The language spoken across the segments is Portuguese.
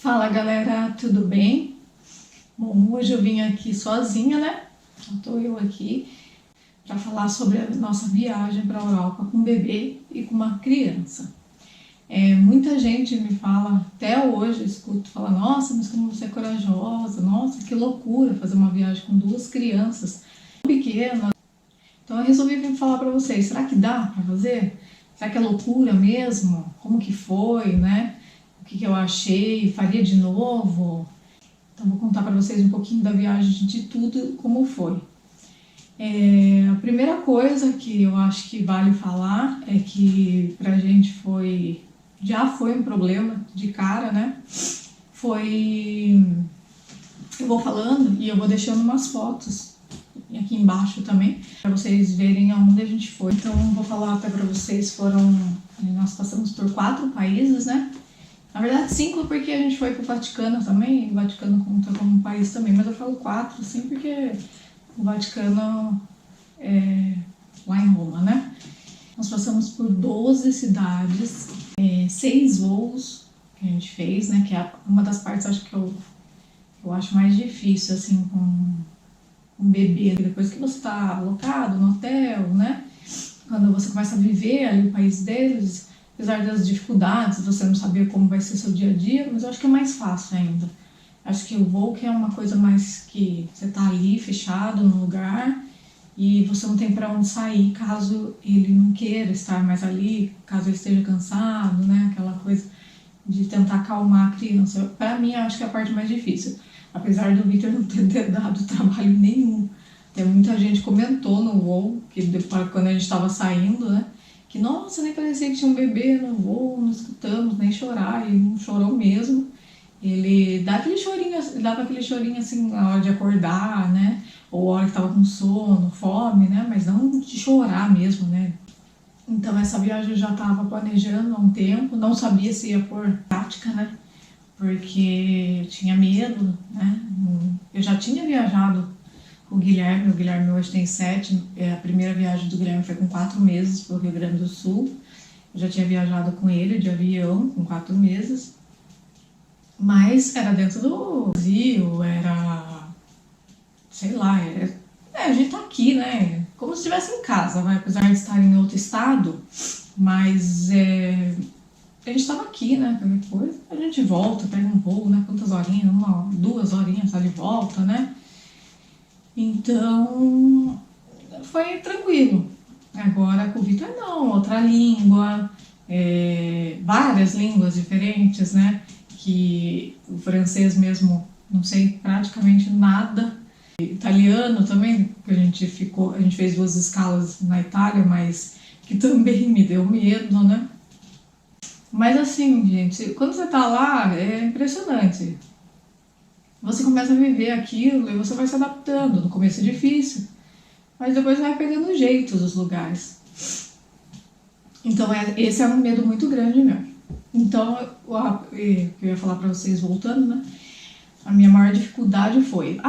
Fala galera, tudo bem? Bom, hoje eu vim aqui sozinha, né? Estou eu aqui para falar sobre a nossa viagem para a Europa com um bebê e com uma criança. Muita gente me fala, até hoje eu escuto falar, nossa, mas como você é corajosa, nossa, que loucura fazer uma viagem com duas crianças pequenas. Então eu resolvi vir falar para vocês, será que dá para fazer? Será que é loucura mesmo? Como que foi, né? O que eu achei? Faria de novo? Então vou contar para vocês um pouquinho da viagem, de tudo, como foi. A primeira coisa que eu acho que vale falar é que pra gente já foi um problema de cara, né? Eu vou falando e eu vou deixando umas fotos aqui embaixo também, para vocês verem aonde a gente foi. Então vou falar até para vocês, nós passamos por 4 países, né? Na verdade 5 porque a gente foi pro Vaticano também, o Vaticano conta como um país também, mas eu falo 4 assim porque o Vaticano é lá em Roma, né? Nós passamos por 12 cidades, 6 voos que a gente fez, né? Que é uma das partes, acho que eu acho mais difícil, assim, com um bebê. Depois que você está alocado no hotel, né? Quando você começa a viver ali o país deles, apesar das dificuldades, você não saber como vai ser seu dia a dia, mas eu acho que é mais fácil ainda. Acho que o voo que é uma coisa mais que você tá ali fechado no lugar e você não tem para onde sair caso ele não queira estar mais ali, caso ele esteja cansado, né? Aquela coisa de tentar acalmar a criança. Para mim, eu acho que é a parte mais difícil. Apesar do Victor não ter dado trabalho nenhum. Tem muita gente comentou no voo, que depois, quando a gente estava saindo, né? Que, nossa, nem parecia que tinha um bebê no voo, não escutamos nem chorar, e não chorou mesmo. Ele dava aquele chorinho assim na hora de acordar, né? Ou a hora que tava com sono, fome, né? Mas não de chorar mesmo, né? Então essa viagem eu já tava planejando há um tempo, não sabia se ia por prática, né? Porque eu tinha medo, né? Eu já tinha viajado com o Guilherme hoje tem 7, a primeira viagem do Guilherme foi com 4 meses para o Rio Grande do Sul. Eu já tinha viajado com ele de avião com 4 meses. Mas era dentro do Brasil, sei lá, a gente tá aqui, né? Como se estivesse em casa, vai, apesar de estar em outro estado, mas a gente tava aqui, né? Qualquer coisa, a gente volta, pega um voo, né? Quantas horinhas? 2 horinhas tá de volta, né? Então, foi tranquilo. Agora com o Victor não, outra língua, várias línguas diferentes, né? Que o francês mesmo, não sei praticamente nada. Italiano também, que a gente fez 2 escalas na Itália, mas que também me deu medo, né? Mas assim, gente, quando você tá lá, é impressionante. Você começa a viver aquilo e você vai se adaptando. No começo é difícil, mas depois vai pegando o jeito dos lugares. Então esse é um medo muito grande meu. Então, eu ia falar para vocês voltando, né? A minha maior dificuldade foi,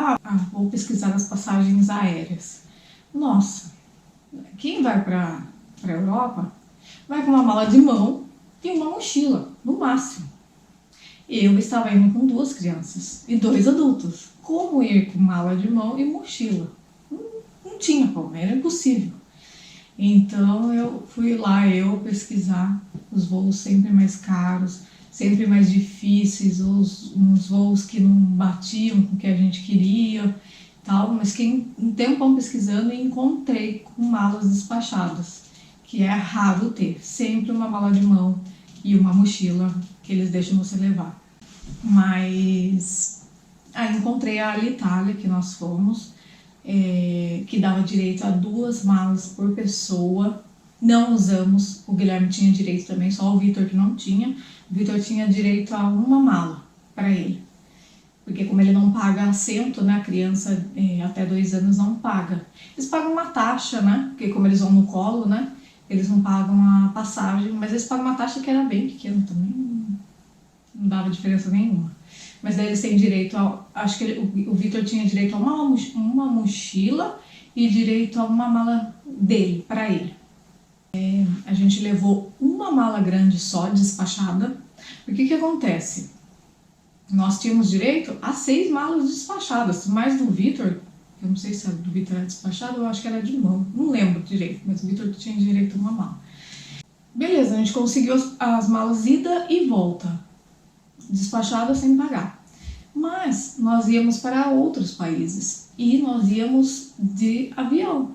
vou pesquisar as passagens aéreas. Nossa, quem vai para a Europa vai com uma mala de mão e uma mochila, no máximo. Eu estava indo com 2 crianças e 2 adultos. Como ir com mala de mão e mochila? Não tinha como, era impossível. Então eu fui lá pesquisar os voos sempre mais caros, sempre mais difíceis, uns voos que não batiam com o que a gente queria, tal, mas que um tempão pesquisando e encontrei com malas despachadas, que é raro ter, sempre uma mala de mão e uma mochila que eles deixam você levar. Mas aí encontrei a Alitalia, que nós fomos, que dava direito a 2 malas por pessoa. Não usamos, o Guilherme tinha direito também, só o Victor que não tinha. O Victor tinha direito a uma mala para ele, porque como ele não paga assento, né, a criança até 2 anos não paga. Eles pagam uma taxa, né, porque como eles vão no colo, né, eles não pagam a passagem, mas eles pagam uma taxa que era bem pequena também, não dava diferença nenhuma. Mas daí eles têm direito acho que o Victor tinha direito a uma mochila e direito a uma mala dele, para ele. A gente levou uma mala grande só, despachada, porque o que acontece? nós tínhamos direito a 6 malas despachadas, mais do Vitor. Eu não sei se a do Vitor era despachada, eu acho que era de mão, não lembro direito, mas o Vitor tinha direito a uma mala. Beleza, a gente conseguiu as malas ida e volta, despachadas sem pagar. Mas nós íamos para outros países e nós íamos de avião.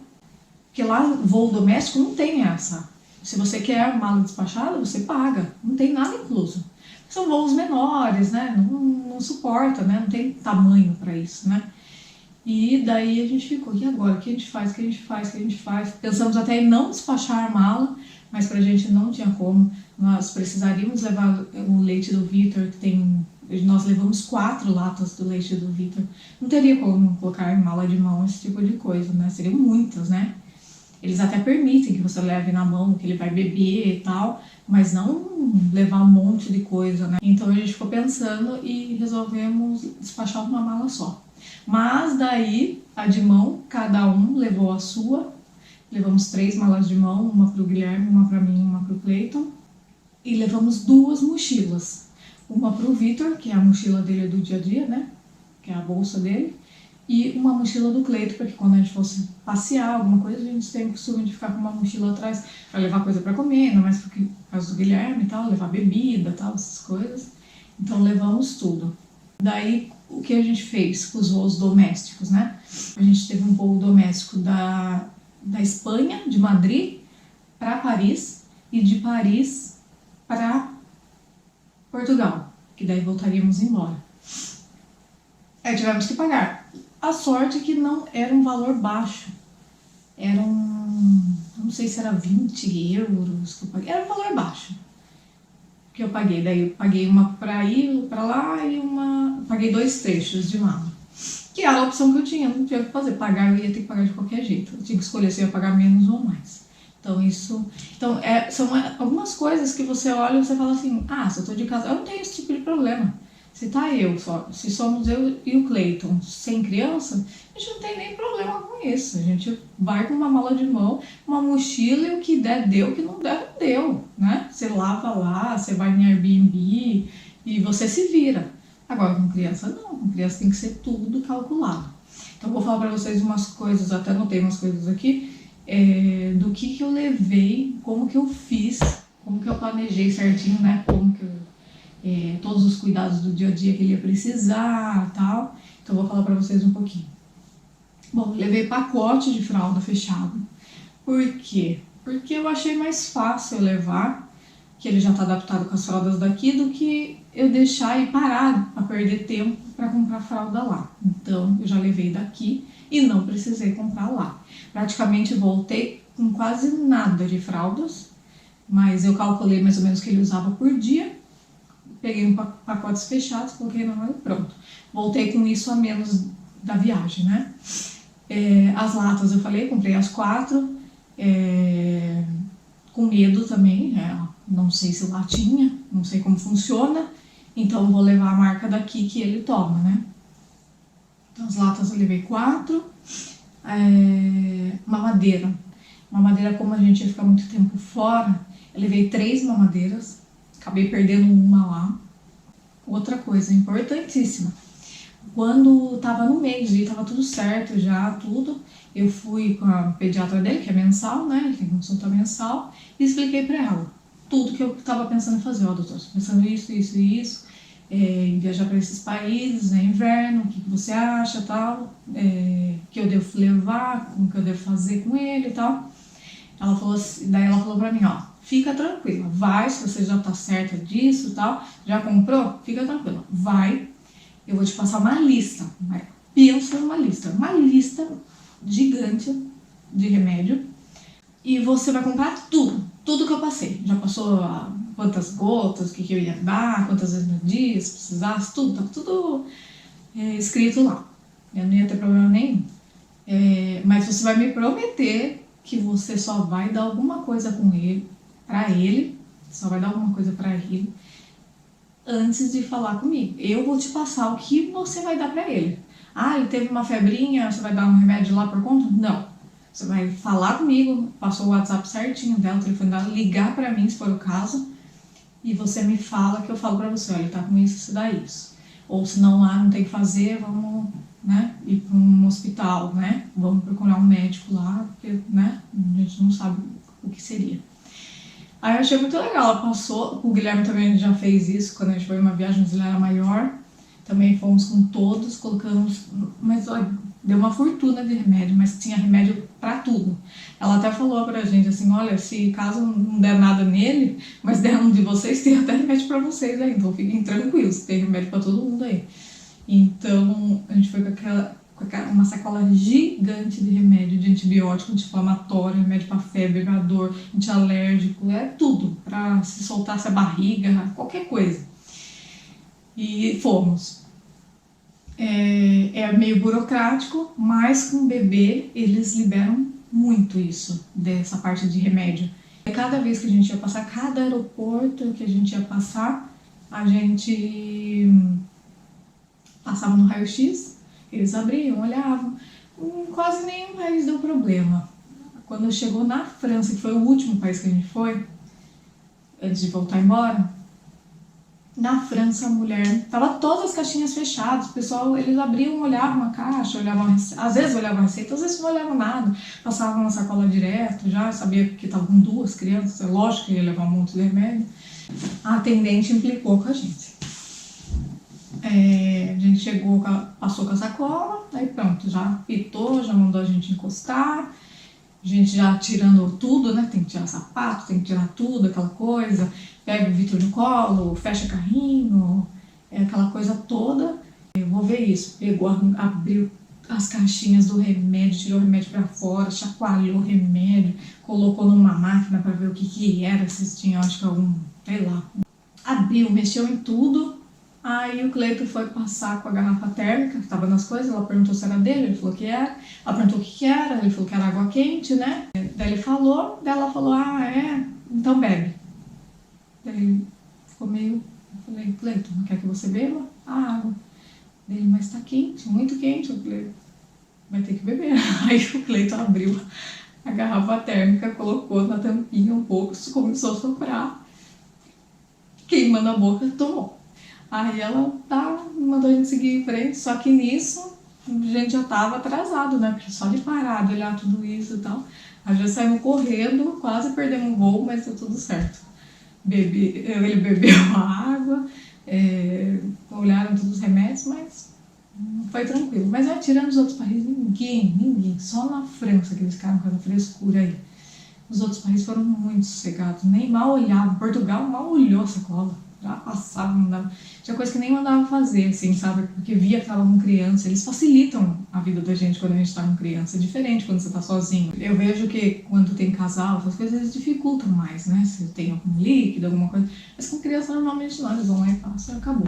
Porque lá, voo doméstico não tem essa. Se você quer mala despachada, você paga, não tem nada incluso. São voos menores, né? Não suporta, né? Não tem tamanho para isso, né? E daí a gente ficou, e agora? O que a gente faz? O que a gente faz? O que a gente faz? Pensamos até em não despachar a mala, mas pra gente não tinha como. Nós precisaríamos levar o leite do Vitor, que tem... Nós levamos 4 latas do leite do Vitor. Não teria como colocar em mala de mão esse tipo de coisa, né? Seriam muitas, né? Eles até permitem que você leve na mão, que ele vai beber e tal, mas não levar um monte de coisa, né? Então a gente ficou pensando e resolvemos despachar uma mala só. Mas daí, a de mão, cada um levou a sua. Levamos 3 malas de mão, uma pro Guilherme, uma pra mim, uma pro Cleiton. E levamos 2 mochilas. Uma pro Vitor, que é a mochila dele do dia a dia, né? Que é a bolsa dele. E uma mochila do Cleiton, porque quando a gente fosse passear, alguma coisa, a gente tem o costume de ficar com uma mochila atrás para levar coisa para comer, não mais por causa do Guilherme e tal, levar bebida e tal, essas coisas. Então levamos tudo. Daí, o que a gente fez com os voos domésticos, né? A gente teve um voo doméstico da Espanha, de Madrid, para Paris, e de Paris para Portugal, que daí voltaríamos embora. Aí tivemos que pagar. A sorte é que não era um valor baixo. Não sei se era 20 euros que eu paguei. Era um valor baixo que eu paguei. Daí eu paguei uma para ir para lá e paguei 2 trechos de mala. Que era a opção que eu tinha, não tinha o que fazer. Pagar, eu ia ter que pagar de qualquer jeito. Eu tinha que escolher se eu ia pagar menos ou mais. Então são algumas coisas que você olha e você fala assim, se eu tô de casa, eu não tenho esse tipo de problema. Se somos eu e o Cleiton sem criança, a gente não tem nem problema com isso. A gente vai com uma mala de mão, uma mochila e o que der deu, o que não der não deu, né? Você lava lá, você vai em Airbnb e você se vira. Agora com criança não, com criança tem que ser tudo calculado. Então eu vou falar para vocês umas coisas, até anotei umas coisas aqui, do que eu levei, como que eu fiz, como que eu planejei certinho, né? Como que todos os cuidados do dia a dia que ele ia precisar, tal. Então eu vou falar para vocês um pouquinho. Bom, levei pacote de fralda fechado. Por quê? Porque eu achei mais fácil eu levar, que ele já está adaptado com as fraldas daqui, do que eu deixar e parar a perder tempo para comprar fralda lá. Então eu já levei daqui e não precisei comprar lá. Praticamente voltei com quase nada de fraldas, mas eu calculei mais ou menos o que ele usava por dia. Peguei pacotes fechados, coloquei na mão e pronto. Voltei com isso a menos da viagem, né? As latas eu falei, comprei as 4. Com medo também, não sei se lá tinha, não sei como funciona. Então vou levar a marca daqui que ele toma, né? Então as latas eu levei 4. Mamadeira. Mamadeira, como a gente ia ficar muito tempo fora, eu levei 3 mamadeiras. Acabei perdendo uma lá. Outra coisa importantíssima. Quando tava no mês, tava tudo certo já, tudo. Eu fui com a pediatra dele, que é mensal, né? Ele tem consulta mensal. E expliquei pra ela tudo que eu tava pensando em fazer. Doutor, tô pensando isso, isso e isso. Em viajar para esses países, né? Inverno, o que você acha, tal. Que eu devo levar, como que eu devo fazer com ele e tal. Ela falou assim, daí ela falou pra mim, fica tranquila, vai, se você já tá certa disso e tal, já comprou, fica tranquila, vai, eu vou te passar uma lista, pensa numa lista gigante de remédio e você vai comprar tudo que eu passei, já passou quantas gotas, o que eu ia dar, quantas vezes no dia, se precisasse, tá tudo escrito lá, eu não ia ter problema nenhum, mas você vai me prometer que você só vai dar alguma coisa pra ele, só vai dar alguma coisa pra ele antes de falar comigo. Eu vou te passar o que você vai dar pra ele. Ele teve uma febrinha, você vai dar um remédio lá por conta? Não. Você vai falar comigo, passou o WhatsApp certinho dela, o telefone dela, ligar pra mim se for o caso, e você me fala que eu falo pra você, olha, tá com isso, você dá isso. Ou se não, não tem que fazer, vamos, né, ir para um hospital, né? Vamos procurar um médico lá, porque, né, a gente não sabe o que seria. Aí eu achei muito legal, ela passou, o Guilherme também já fez isso, quando a gente foi em uma viagem, mas ele era maior, também fomos com todos, colocamos, mas olha, deu uma fortuna de remédio, mas tinha remédio pra tudo. Ela até falou pra gente assim, olha, se caso não der nada nele, mas der um de vocês, tem até remédio pra vocês aí, então fiquem tranquilos, tem remédio pra todo mundo aí. Então, a gente foi com uma sacola gigante de remédio, de antibiótico, anti-inflamatório, remédio para febre, para dor, antialérgico, tudo, para se soltasse a barriga, qualquer coisa. E fomos. É meio burocrático, mas com o bebê eles liberam muito isso, dessa parte de remédio. Cada vez que a gente ia passar, cada aeroporto que a gente ia passar, a gente passava no raio-x, eles abriam, olhavam, quase nenhum país deu problema. Quando chegou na França, que foi o último país que a gente foi, antes de voltar embora, na França a mulher, tava todas as caixinhas fechadas, o pessoal, eles abriam, olhavam a caixa, olhavam, às vezes olhavam a receita, às vezes não olhavam nada, passavam na sacola direto, já sabia que estavam com 2 crianças, é lógico que ia levar um monte de remédio. A atendente implicou com a gente. A gente chegou, passou com a sacola, aí pronto, já pitou, já mandou a gente encostar, a gente já tirando tudo, né? Tem que tirar sapato, tem que tirar tudo, aquela coisa, pega o Vitor no colo, fecha carrinho, aquela coisa toda. Eu vou ver isso, pegou, abriu as caixinhas do remédio, tirou o remédio pra fora, chacoalhou o remédio, colocou numa máquina pra ver o que era, se tinha, acho que algum, sei lá. Abriu, mexeu em tudo. Aí o Cleito foi passar com a garrafa térmica, que estava nas coisas, ela perguntou se era dele, ele falou que era. Ela perguntou o que era, ele falou que era água quente, né? Daí ele falou, daí ela falou, então bebe. Daí ele ficou meio, eu falei, Cleito, não quer que você beba? A água. Daí ele, mas tá quente, muito quente. Eu falei, vai ter que beber. Aí o Cleito abriu a garrafa térmica, colocou na tampinha um pouco, começou a soprar, queimando a boca, tomou. Aí ela mandou a gente seguir em frente, só que nisso a gente já tava atrasado, né? Porque só de parar, de olhar tudo isso e tal. Aí já saímos correndo, quase perdemos o voo, mas deu tudo certo. Ele bebeu a água, olharam todos os remédios, mas foi tranquilo. Mas tirando os outros países, ninguém, só na França que eles ficaram com essa frescura aí. Os outros países foram muito sossegados, nem mal olhavam. Portugal mal olhou a sacola. Já passava, mandava. Tinha coisa que nem mandava fazer, assim, sabe? Porque via que tava com criança. Eles facilitam a vida da gente quando a gente tá com criança. É diferente quando você tá sozinho. Eu vejo que quando tem casal, essas coisas eles dificultam mais, né? Se tem algum líquido, alguma coisa. Mas com criança, normalmente não. Eles vão lá e passam e acabou.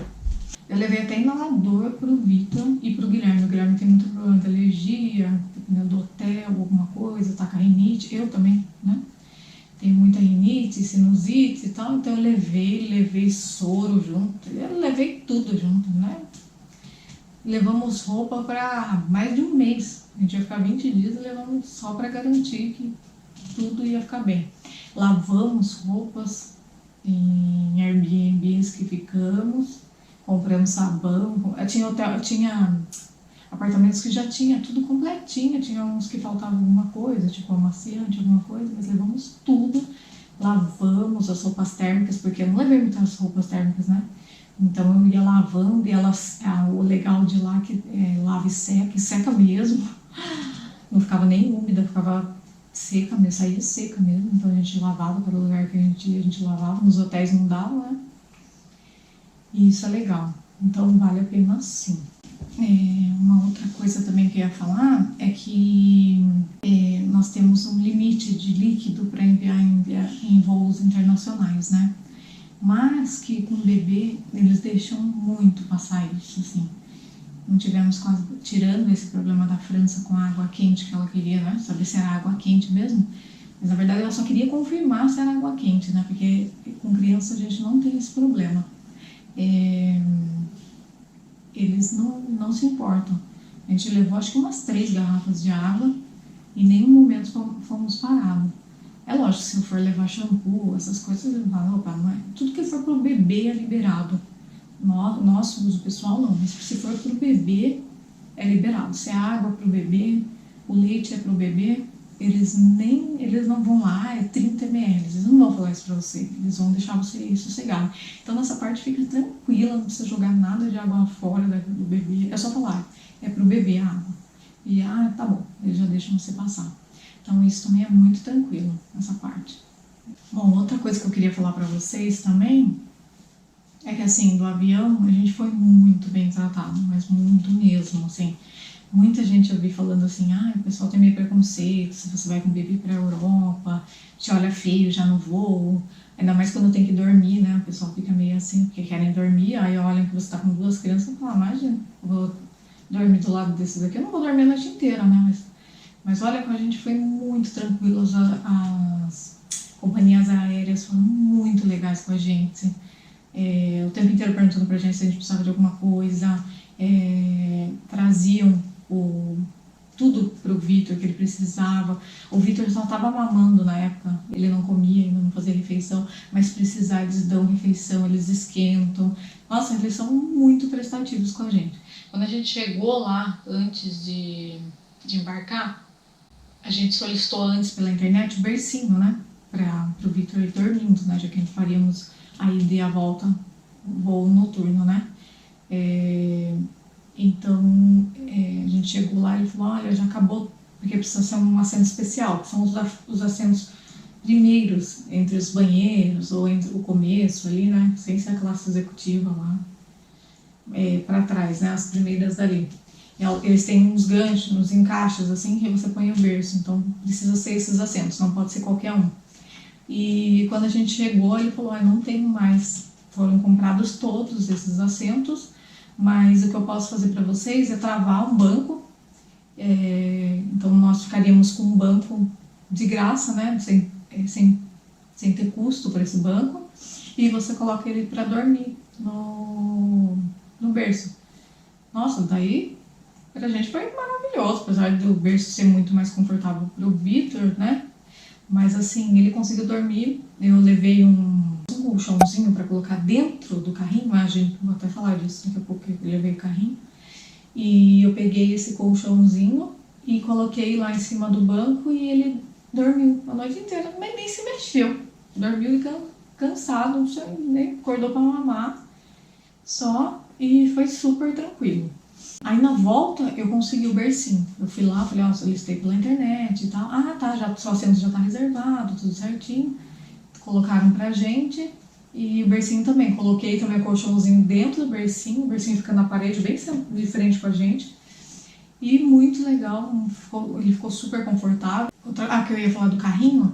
Eu levei até inalador pro Vitor e pro Guilherme. O Guilherme tem muito problema de alergia, dependendo do hotel, alguma coisa, tá com a rinite. Eu também, né? Tem muita rinite, sinusite e tal, então eu levei soro junto, eu levei tudo junto, né? Levamos roupa para mais de um mês, a gente ia ficar 20 dias e levamos só para garantir que tudo ia ficar bem. Lavamos roupas em Airbnbs que ficamos, compramos sabão, tinha apartamentos que já tinha tudo completinho, tinha uns que faltava alguma coisa, tipo amaciante, alguma coisa, mas levamos tudo, lavamos as roupas térmicas, porque eu não levei muitas roupas térmicas, né? Então eu ia lavando e o legal de lá que lava e seca mesmo, não ficava nem úmida, ficava seca mesmo, saía seca mesmo, então a gente lavava para o lugar que a gente lavava, nos hotéis não dava, né? E isso é legal, então vale a pena sim. Uma outra coisa também que eu ia falar é que nós temos um limite de líquido para enviar em voos internacionais, né? Mas que com o bebê eles deixam muito passar isso, assim. Não tivemos quase, tirando esse problema da França com a água quente que ela queria, né? Saber se era água quente mesmo. Mas na verdade ela só queria confirmar se era água quente, né? Porque com criança a gente não tem esse problema. Eles não se importam. A gente levou acho que umas 3 garrafas de água e em nenhum momento fomos parados. É lógico, se eu for levar shampoo, essas coisas, eu falo, opa, tudo que for pro bebê é liberado. Nosso uso pessoal não, mas se for para o bebê, é liberado. Se é água para o bebê, o leite é para o bebê, eles não vão lá, é 30 ml, eles não vão falar isso para você, eles vão deixar você ir sossegado. Então nessa parte fica tranquila, não precisa jogar nada de água fora do bebê, é só falar, é para o bebê a água. E tá bom, eles já deixam você passar. Então isso também é muito tranquilo, essa parte. Bom, outra coisa que eu queria falar para vocês também é que assim, do avião a gente foi muito bem tratado, mas muito mesmo, assim. Muita gente eu vi falando assim, o pessoal tem meio preconceito, se você vai com o bebê pra Europa, te olha feio já no voo, ainda mais quando tem que dormir, né, o pessoal fica meio assim, porque querem dormir, aí olham que você tá com 2 crianças e falam, imagina, eu vou dormir do lado desses aqui, eu não vou dormir a noite inteira, né, mas olha, com a gente foi muito tranquilo, as companhias aéreas foram muito legais com a gente, o tempo inteiro perguntando pra gente se a gente precisava de alguma coisa, traziam tudo pro Vitor que ele precisava. O Vitor só estava mamando na época, ele não comia, ainda não fazia refeição, mas se precisar eles dão refeição, eles esquentam. Nossa, eles são muito prestativos com a gente. Quando a gente chegou lá, antes de embarcar, a gente solicitou antes pela internet o bercinho, né, para o Vitor ir dormindo, né, já que a gente faríamos a ida e a volta, voo noturno, né. Então, a gente chegou lá e ele falou, olha, já acabou, porque precisa ser um assento especial, que são os assentos primeiros, entre os banheiros, ou entre o começo ali, né, sem ser a classe executiva lá, para trás, né, as primeiras dali. Eles têm uns ganchos, uns encaixes, assim, que você põe o berço, então precisa ser esses assentos, não pode ser qualquer um. E quando a gente chegou, ele falou, não tenho mais, foram comprados todos esses assentos, mas o que eu posso fazer para vocês é travar um banco, então nós ficaríamos com um banco de graça, né, sem ter custo para esse banco, e você coloca ele para dormir no berço. Nossa, daí pra gente foi maravilhoso, apesar do berço ser muito mais confortável pro Vitor, né, mas assim, ele conseguiu dormir, eu levei um colchãozinho para colocar dentro do carrinho, vou até falar disso daqui a pouco, eu levei o carrinho, e eu peguei esse colchãozinho e coloquei lá em cima do banco e ele dormiu a noite inteira, mas nem se mexeu, dormiu e cansado, nem acordou para mamar, só, e foi super tranquilo. Aí na volta eu consegui o bercinho, eu fui lá, falei, solicitei pela internet e tal, já, o assento já tá reservado, tudo certinho, colocaram pra gente, e o bercinho também, coloquei também o colchãozinho dentro do bercinho, o bercinho fica na parede bem de frente com a gente, e muito legal, ele ficou super confortável. Que eu ia falar do carrinho,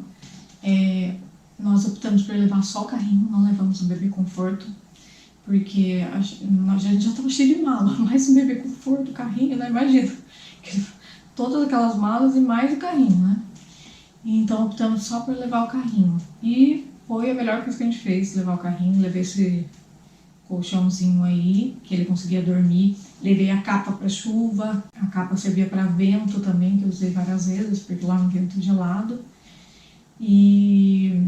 nós optamos por levar só o carrinho, não levamos o bebê conforto, porque a gente já estava cheio de mala, mais um bebê conforto, carrinho, né, imagina, todas aquelas malas e mais o carrinho, né. Então optamos só por levar o carrinho. E foi a melhor coisa que a gente fez, levar o carrinho, levei esse colchãozinho aí, que ele conseguia dormir. Levei a capa para chuva, a capa servia para vento também, que eu usei várias vezes, porque lá no vento gelado. E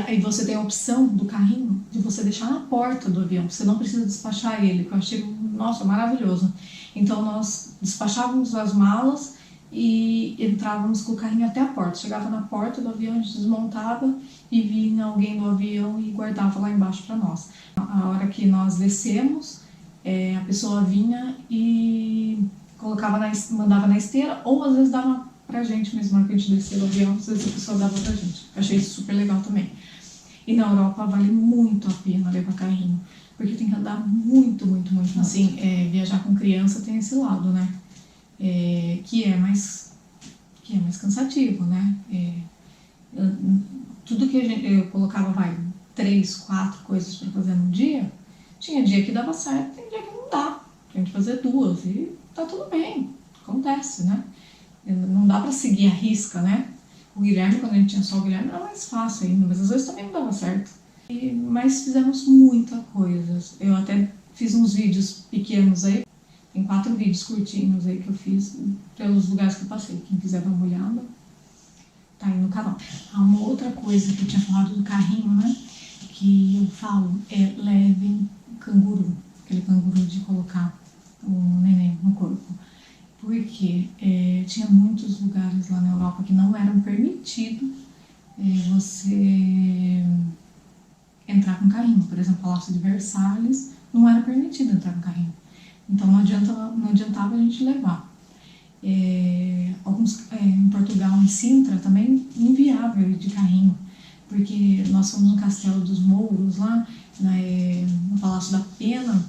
aí você tem a opção do carrinho de você deixar na porta do avião, você não precisa despachar ele, que eu achei, nossa, maravilhoso. Então nós despachávamos as malas e entrávamos com o carrinho até a porta. Chegava na porta do avião, a gente desmontava e vinha alguém do avião e guardava lá embaixo para nós. A hora que nós descemos, a pessoa vinha e mandava na esteira, ou às vezes dava pra gente mesmo, na hora que a gente descia do avião, às vezes a pessoa dava pra gente. Achei isso super legal também. E na Europa vale muito a pena levar carrinho, porque tem que andar muito, muito, muito. Assim, viajar com criança tem esse lado, né? Que é mais cansativo, né? Tudo que eu colocava, 3, 4 coisas para fazer num dia, tinha dia que dava certo, tem dia que não dá. A gente fazer 2 e tá tudo bem, acontece, né? Não dá pra seguir a risca, né? O Guilherme, quando a gente tinha só o Guilherme, era mais fácil ainda, mas às vezes também não dava certo. Mas fizemos muita coisa. Eu até fiz uns vídeos pequenos aí, tem 4 vídeos curtinhos aí que eu fiz pelos lugares que eu passei. Quem quiser dar uma olhada, tá aí no canal. Uma outra coisa que eu tinha falado do carrinho, né? que eu falo é levem canguru, aquele canguru de colocar o neném no corpo. Porque tinha muitos lugares lá na Europa que não eram permitido você entrar com carrinho. Por exemplo, o Palácio de Versalhes não era permitido entrar com carrinho. Então não adiantava a gente levar. Em Portugal, em Sintra, também inviável ir de carrinho, porque nós fomos no Castelo dos Mouros, lá no Palácio da Pena,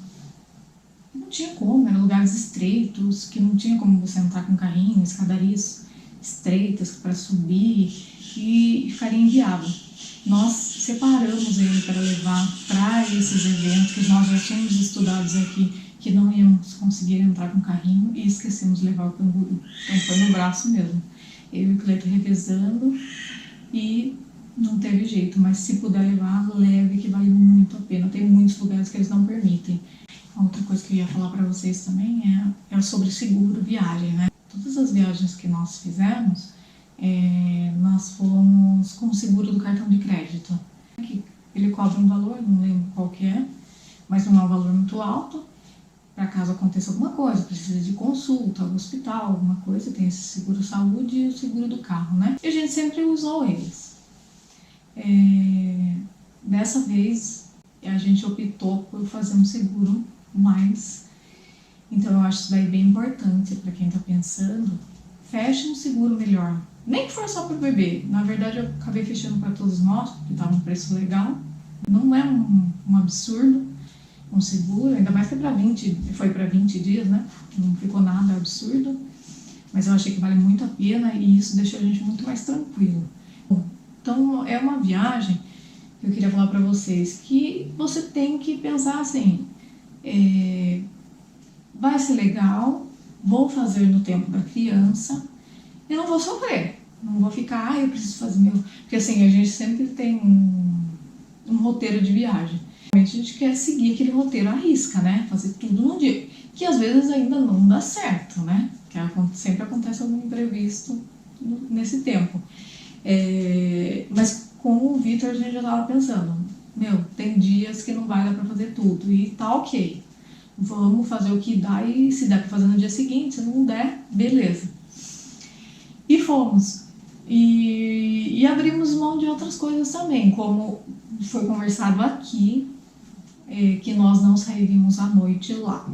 não tinha como, eram lugares estreitos, que não tinha como você entrar com carrinho, escadarias estreitas para subir, e ficaria inviável. Nós separamos ele para levar para esses eventos que nós já tínhamos estudado aqui, que não íamos conseguir entrar com carrinho, e esquecemos de levar o canguru. Então foi no braço mesmo. Eu e o Cleiton revezando, e não teve jeito, mas se puder levar, leve, que vale muito a pena. Tem muitos lugares que eles não permitem. Outra coisa que eu ia falar para vocês também é sobre seguro viagem, né? Todas as viagens que nós fizemos, nós fomos com o seguro do cartão de crédito. Ele cobra um valor, não lembro qual que é, mas não é um valor muito alto. Para caso aconteça alguma coisa, precisa de consulta, hospital, alguma coisa, tem esse seguro saúde e o seguro do carro, né? E a gente sempre usou eles. Dessa vez, a gente optou por fazer um seguro mais. Então eu acho isso daí bem importante para quem está pensando. Feche um seguro melhor. Nem que for só para o bebê. Na verdade, eu acabei fechando para todos nós, porque estava um preço legal. Não é um absurdo um seguro, ainda mais que foi para 20 dias, né? Não ficou nada absurdo. Mas eu achei que vale muito a pena e isso deixou a gente muito mais tranquilo. Então, é uma viagem que eu queria falar para vocês, que você tem que pensar assim, vai ser legal, vou fazer no tempo da criança, e não vou sofrer, não vou ficar, eu preciso fazer meu... Porque assim, a gente sempre tem um roteiro de viagem. A gente quer seguir aquele roteiro à risca, né? Fazer tudo num dia, que às vezes ainda não dá certo, né? Que sempre acontece algum imprevisto nesse tempo. Mas com o Vitor a gente já estava pensando, tem dias que não vai dar para fazer tudo e tá ok. Vamos fazer o que dá e se der para fazer no dia seguinte, se não der, beleza. E fomos. E abrimos mão de outras coisas também, como foi conversado aqui, que nós não sairíamos à noite lá.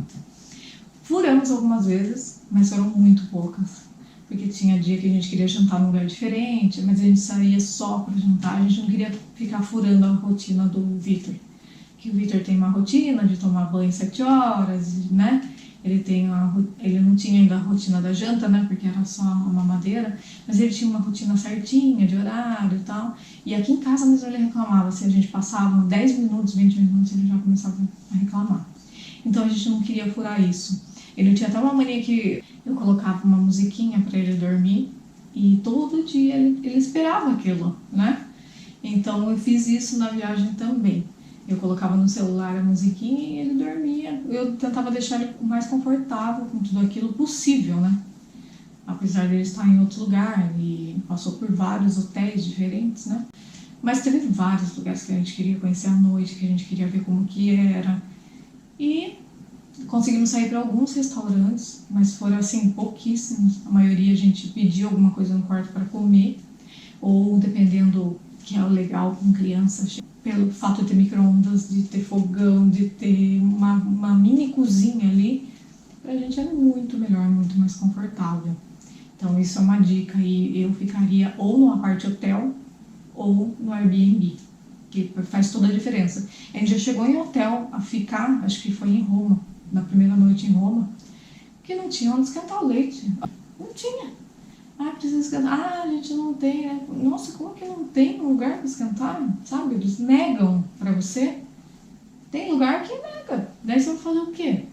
Furamos algumas vezes, mas foram muito poucas. Porque tinha dia que a gente queria jantar num lugar diferente, mas a gente saía só para jantar, a gente não queria ficar furando a rotina do Vitor. Que o Vitor tem uma rotina de tomar banho 7 horas, né? Ele não tinha ainda a rotina da janta, né? Porque era só uma mamadeira, mas ele tinha uma rotina certinha de horário e tal. E aqui em casa mesmo ele reclamava, se a gente passava 10 minutos, 20 minutos, ele já começava a reclamar. Então a gente não queria furar isso. Ele tinha até uma mania que eu colocava uma musiquinha para ele dormir e todo dia ele esperava aquilo, né? Então eu fiz isso na viagem também. Eu colocava no celular a musiquinha e ele dormia. Eu tentava deixar ele o mais confortável com tudo aquilo possível, né? Apesar de ele estar em outro lugar e passou por vários hotéis diferentes, né? Mas teve vários lugares que a gente queria conhecer à noite, que a gente queria ver como que era. E conseguimos sair para alguns restaurantes, mas foram assim pouquíssimos. A maioria a gente pediu alguma coisa no quarto para comer, ou dependendo que é o legal com criança, pelo fato de ter micro-ondas, de ter fogão, de ter uma mini cozinha ali, pra gente era muito melhor, muito mais confortável. Então isso é uma dica, e eu ficaria ou no apart hotel ou no Airbnb, que faz toda a diferença. A gente já chegou em hotel a ficar, acho que foi em Roma, na primeira noite em Roma, que não tinha onde esquentar o leite. Não tinha. Precisa esquentar. A gente não tem, né? Nossa, como que não tem lugar para esquentar? Sabe? Eles negam para você. Tem lugar que nega. Daí você vai fazer o quê?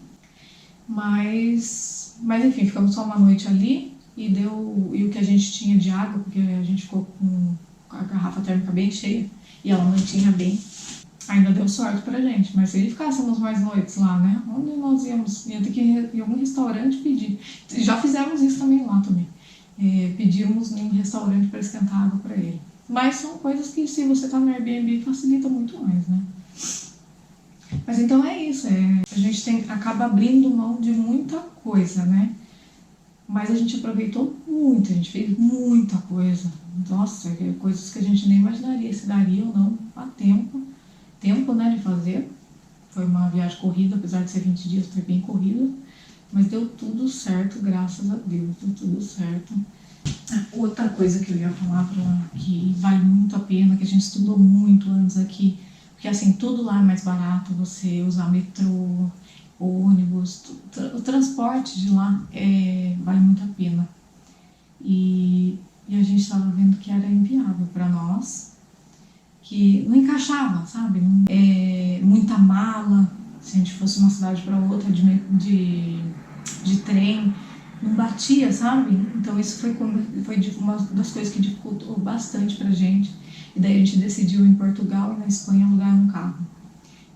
Mas enfim, ficamos só uma noite ali e o que a gente tinha de água, porque a gente ficou com a garrafa térmica bem cheia e ela não tinha bem. Ainda deu sorte pra gente, mas se ficássemos mais noites lá, né? Onde nós ia ter que ir em algum restaurante pedir. Já fizemos isso também lá também. Pedimos em um restaurante para esquentar água para ele. Mas são coisas que, se você tá no Airbnb, facilita muito mais, né? Mas então é isso, a gente acaba abrindo mão de muita coisa, né? Mas a gente aproveitou muito, a gente fez muita coisa. Nossa, coisas que a gente nem imaginaria se daria ou não a tempo, né, de fazer. Foi uma viagem corrida, apesar de ser 20 dias, foi bem corrida. Mas deu tudo certo, graças a Deus, deu tudo certo. Outra coisa que eu ia falar, que vale muito a pena, que a gente estudou muito antes aqui, porque assim, tudo lá é mais barato, você usar metrô, ônibus, o transporte de lá vale muito a pena. E a gente estava vendo que era inviável para nós, que não encaixava, sabe? Muita mala, se a gente fosse uma cidade para outra de trem, não batia, sabe? Então isso foi uma das coisas que dificultou bastante pra gente. E daí a gente decidiu em Portugal e na Espanha alugar um carro.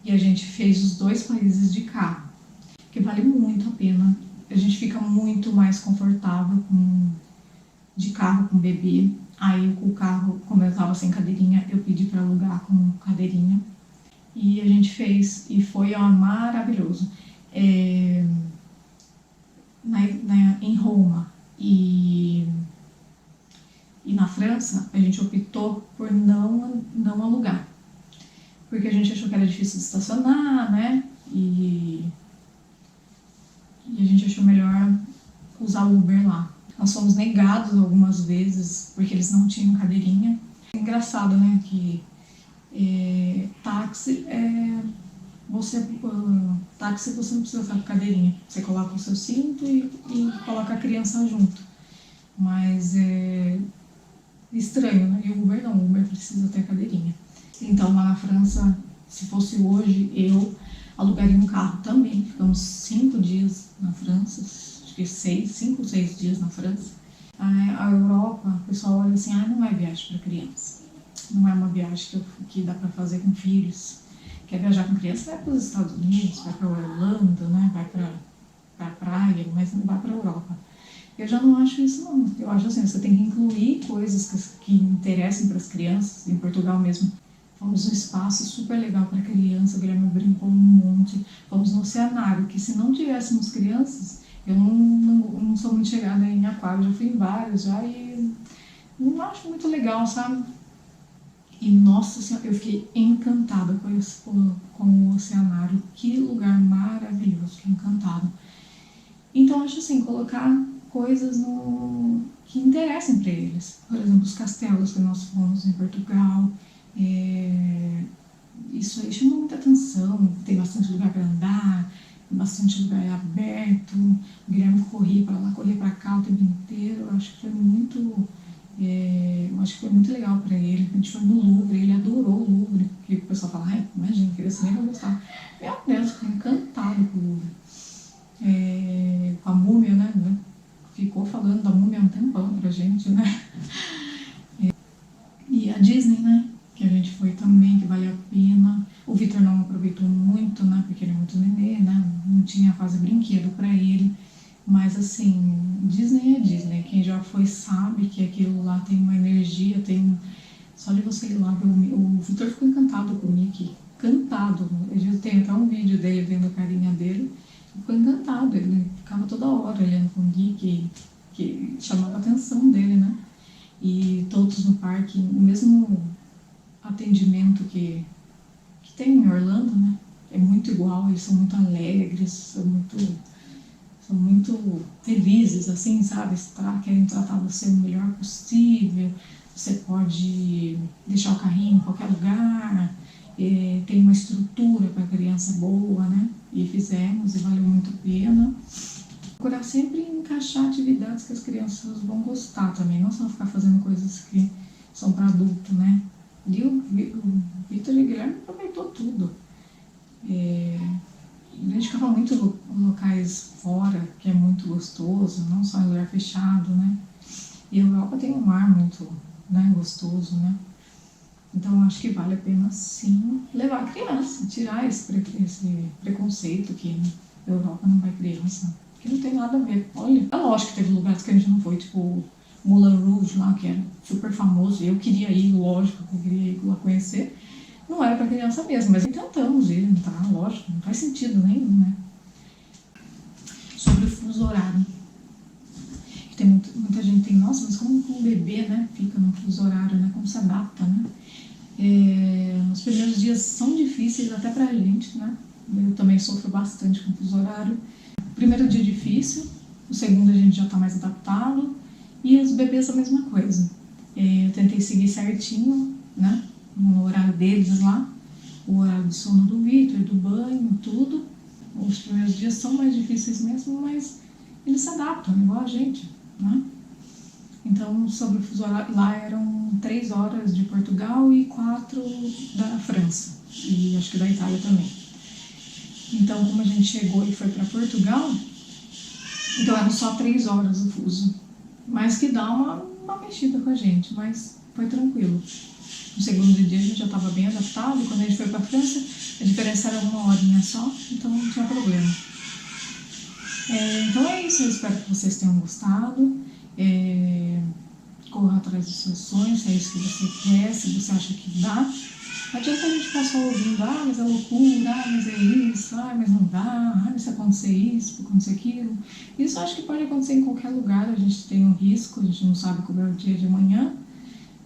E a gente fez os 2 países de carro, que vale muito a pena. A gente fica muito mais confortável de carro com bebê. Aí o carro, como eu estava sem cadeirinha, eu pedi para alugar com cadeirinha. E a gente fez, e foi maravilhoso. Em Roma e na França, a gente optou por não alugar, porque a gente achou que era difícil de estacionar, né? E a gente achou melhor usar o Uber lá. Nós fomos negados algumas vezes porque eles não tinham cadeirinha. É engraçado, né? Que táxi táxi você não precisa estar com cadeirinha. Você coloca o seu cinto e coloca a criança junto. Mas é estranho, né? E o Uber não, o Uber precisa ter cadeirinha. Então lá na França, se fosse hoje, eu alugaria um carro também. Ficamos 5 dias na França, acho que 5 ou 6 dias na França. A Europa, o pessoal olha assim, não é viagem para criança. Não é uma viagem que dá para fazer com filhos. Quer viajar com criança, vai para os Estados Unidos, vai para Orlando, né? Vai para a praia, mas não vai para a Europa. Eu já não acho isso, não. Eu acho assim, você tem que incluir coisas que interessem para as crianças. Em Portugal mesmo, fomos num espaço super legal para criança, o Guilherme brincou um monte. Fomos no oceanário, que se não tivéssemos crianças, eu não sou muito chegada em aquário, já fui em vários já e não acho muito legal, sabe? E nossa senhora, eu fiquei encantada com o oceanário. Que lugar maravilhoso, fiquei encantada. Então acho assim, colocar coisas que interessem para eles. Por exemplo, os castelos que nós fomos em Portugal. Isso aí chama muita atenção. Tem bastante lugar para andar, bastante lugar aberto. O Guilherme corria para lá, corria para cá o tempo inteiro. Eu acho que foi muito legal para ele. A gente foi no Louvre, ele adorou o Louvre. Porque o pessoal fala, imagina, criança nem vai gostar. Meu Deus, fiquei encantado com o Louvre. Com a múmia, né? Ficou falando da múmia há um tempão pra gente, né? E a Disney, né? Que a gente foi também, que vale a pena. O Victor não aproveitou muito, né? Porque ele é muito nenê, né? Não tinha quase brinquedo pra ele. Mas assim, Disney é Disney. Quem já foi sabe que aquilo lá tem uma energia, só de você ir lá ver o Victor ficou encantado com o Mickey. Encantado. Eu tenho até um vídeo dele vendo a carinha dele. Ficou encantado, ele ficava toda hora olhando com o Gui, que chamava a atenção dele, né? E todos no parque, o mesmo atendimento que tem em Orlando, né? É muito igual, eles são muito alegres, são muito felizes, assim, sabe? Querem tratar você o melhor possível, você pode deixar o carrinho em qualquer lugar, tem uma estrutura para criança boa, né? E fizemos, e valeu muito a pena. Procurar sempre encaixar atividades que as crianças vão gostar também, não só ficar fazendo coisas que são para adulto, né? E o Victor e o Guilherme aproveitou tudo. A gente ficava muito em locais fora, que é muito gostoso, não só em lugar fechado, né? E a Europa tem um ar muito, né, gostoso, né? Então acho que vale a pena sim levar a criança, tirar esse preconceito que na Europa não vai criança, que não tem nada a ver. Olha, é lógico que teve lugares que a gente não foi, tipo Moulin Rouge lá, que era super famoso, eu queria ir, lógico que eu queria ir lá conhecer, não era para criança mesmo, mas tentamos ir, tá? Lógico, não faz sentido nenhum, né? Sobre o fuso horário. Tem muita gente tem, nossa, mas como um bebê, né, fica no fuso horário, né, como se adapta, né? Os primeiros dias são difíceis até pra gente, né? Eu também sofro bastante com o fuso horário. O primeiro dia é difícil, o segundo a gente já tá mais adaptado, e os bebês a mesma coisa. Eu tentei seguir certinho, né, no horário deles lá, o horário de sono do Victor, do banho, tudo. Os primeiros dias são mais difíceis mesmo, mas eles se adaptam, igual a gente, né? Então, sobre o fuso horário, lá eram 3 horas de Portugal e 4 da França, e acho que da Itália também. Então, como a gente chegou e foi para Portugal, então eram só 3 horas o fuso, mas que dá uma mexida com a gente, mas foi tranquilo. No segundo dia a gente já estava bem adaptado, e quando a gente foi para a França, a diferença era 1 horinha só, então não tinha problema. Então é isso, eu espero que vocês tenham gostado. Corra atrás dos seus sonhos, se é isso que você quer, se você acha que dá. Não adianta a gente ficar só ouvindo, mas é loucura, mas é isso, mas não dá, mas se acontecer isso, se acontecer aquilo. Isso eu acho que pode acontecer em qualquer lugar, a gente tem um risco, a gente não sabe como é o dia de amanhã.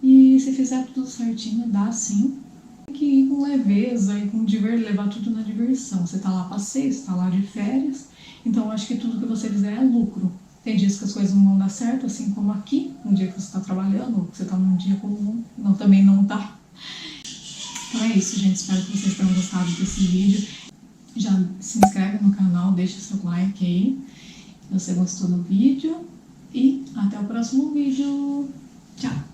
E se fizer tudo certinho, dá sim. Tem que ir com leveza e com levar tudo na diversão. Você tá lá a passeio, você tá lá de férias, então eu acho que tudo que você fizer é lucro. Tem dias que as coisas não vão dar certo, assim como aqui, um dia que você está trabalhando, ou que você está num dia comum, também não tá. Então é isso, gente. Espero que vocês tenham gostado desse vídeo. Já se inscreve no canal, deixa seu like aí, se você gostou do vídeo. E até o próximo vídeo. Tchau!